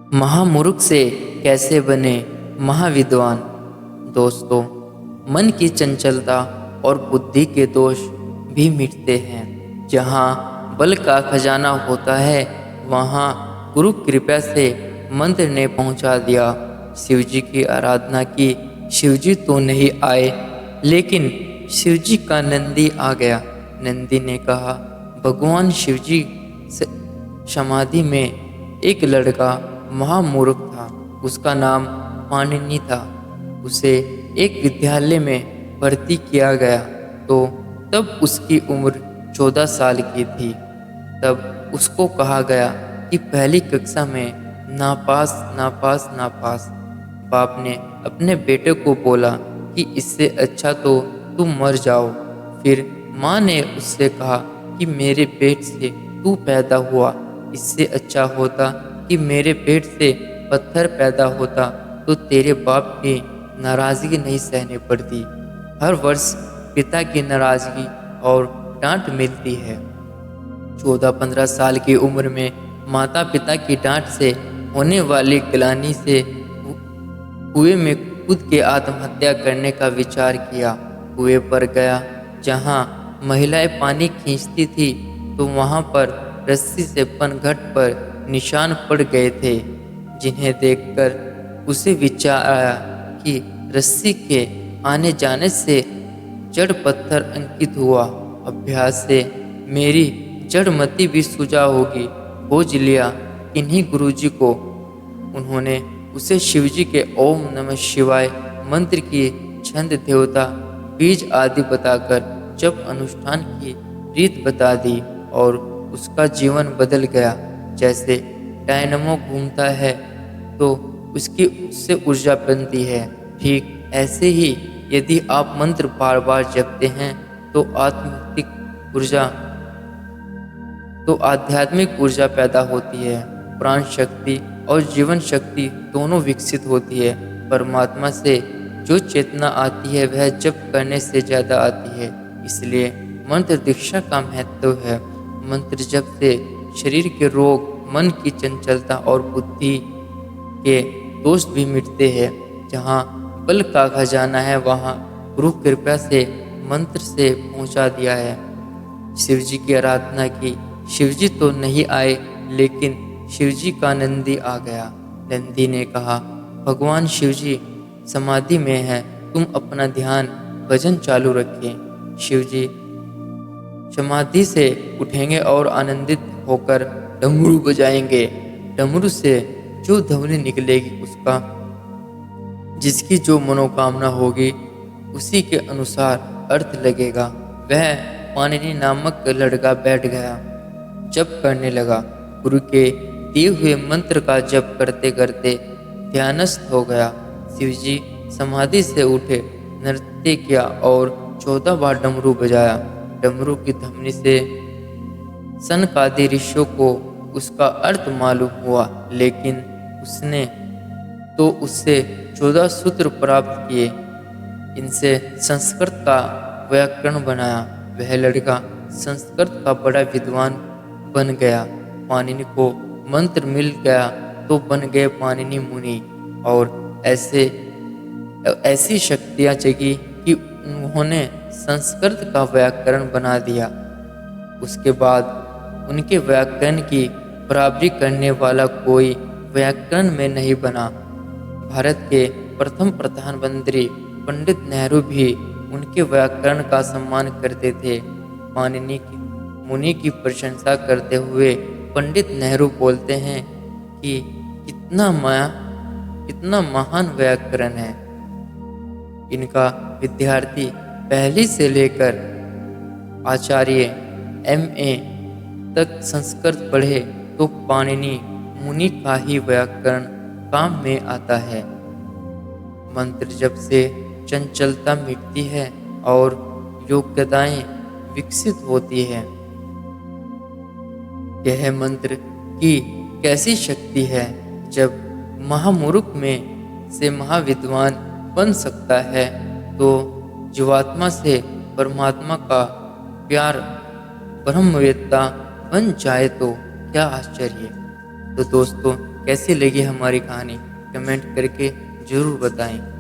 महामूर्ख से कैसे बने महाविद्वान। दोस्तों, मन की चंचलता और बुद्धि के दोष भी मिटते हैं। जहाँ बल का खजाना होता है वहाँ गुरु कृपा से मंत्र ने पहुँचा दिया। शिवजी की आराधना की। शिवजी तो नहीं आए, लेकिन शिवजी का नंदी आ गया। नंदी ने कहा, भगवान शिवजी समाधि में एक लड़का महामूर्ख था। उसका नाम पाणिनि था। उसे एक विद्यालय में भर्ती किया गया तो तब उसकी उम्र 14 साल की थी। तब उसको कहा गया कि पहली कक्षा में नापास नापास नापास। बाप ने अपने बेटे को बोला कि इससे अच्छा तो तुम मर जाओ। फिर माँ ने उससे कहा कि मेरे पेट से तू पैदा हुआ, इससे अच्छा होता कि मेरे पेट से पत्थर पैदा होता तो तेरे बाप की नाराज़गी नहीं सहनी पड़ती। हर वर्ष पिता की नाराज़गी और डांट मिलती है। 14-15 साल की उम्र में माता पिता की डांट से होने वाली ग्लानि से कुएं में कूद के आत्महत्या करने का विचार किया। कुएं पर गया। जहाँ महिलाएं पानी खींचती थी तो वहाँ पर रस्सी से पनघट पर निशान पड़ गए थे, जिन्हें देखकर उसे विचार आया कि रस्सी के आने जाने से जड़ पत्थर अंकित हुआ। अभ्यास से मेरी जड़मती भी सुजा होगी। खोज लिया इन्हीं गुरुजी को। उन्होंने उसे शिवजी के ओम नमः शिवाय मंत्र की छंद देवता बीज आदि बताकर जब अनुष्ठान की रीत बता दी और उसका जीवन बदल गया। जैसे डायनमो घूमता है तो उससे ऊर्जा बनती है, ठीक ऐसे ही यदि आप मंत्र बार बार जपते हैं तो आध्यात्मिक ऊर्जा पैदा होती है। प्राण शक्ति और जीवन शक्ति दोनों विकसित होती है। परमात्मा से जो चेतना आती है वह जप करने से ज़्यादा आती है। इसलिए मंत्र दीक्षा का महत्व है। मंत्र जप से शरीर के रोग, मन की चंचलता और बुद्धि के दोष भी मिटते हैं। जहाँ बल का खजाना है वहाँ गुरु कृपा से मंत्र से पहुँचा दिया है। शिवजी की आराधना की। शिवजी तो नहीं आए, लेकिन शिवजी का नंदी आ गया। नंदी ने कहा, भगवान शिवजी समाधि में है, तुम अपना ध्यान भजन चालू रखें। शिवजी समाधि से उठेंगे और आनंदित होकर डमरू बजाएंगे। डमरू से जो ध्वनि निकलेगी जिसकी जो मनोकामना होगी उसी के अनुसार अर्थ लगेगा। वह पाणिनि नामक लड़का बैठ गया, जप करने लगा। गुरु के दिए हुए मंत्र का जप करते करते ध्यानस्थ हो गया। शिवजी समाधि से उठे, नृत्य किया और 14 बार डमरू बजाया। डमरू की ध्वनि से सनकादि ऋषियों को उसका अर्थ मालूम हुआ, लेकिन उससे 14 सूत्र प्राप्त किए। इनसे संस्कृत का व्याकरण बनाया। वह लड़का संस्कृत का बड़ा विद्वान बन गया। पाणिनि को मंत्र मिल गया तो बन गए पाणिनि मुनि, और ऐसी शक्तियाँ जगी कि उन्होंने संस्कृत का व्याकरण बना दिया। उसके बाद उनके व्याकरण की बराबरी करने वाला कोई व्याकरण में नहीं बना। भारत के प्रथम प्रधानमंत्री पंडित नेहरू भी उनके व्याकरण का सम्मान करते थे। पाणिनि मुनि की प्रशंसा करते हुए पंडित नेहरू बोलते हैं कि कितना महान व्याकरण है। इनका विद्यार्थी पहली से लेकर आचार्य MA तक संस्कृत पढ़े तो पाणिनि मुनि का ही व्याकरण काम में आता है। मंत्र जप से चंचलता मिटती है और योग्यताएं विकसित होती है। यह मंत्र की कैसी शक्ति है। जब महामूर्ख में से महाविद्वान बन सकता है तो जीवात्मा से परमात्मा का प्यार ब्रह्मवेत्ता बन जाए तो क्या आश्चर्य। तो दोस्तों, कैसी लगी हमारी कहानी कमेंट करके ज़रूर बताएं।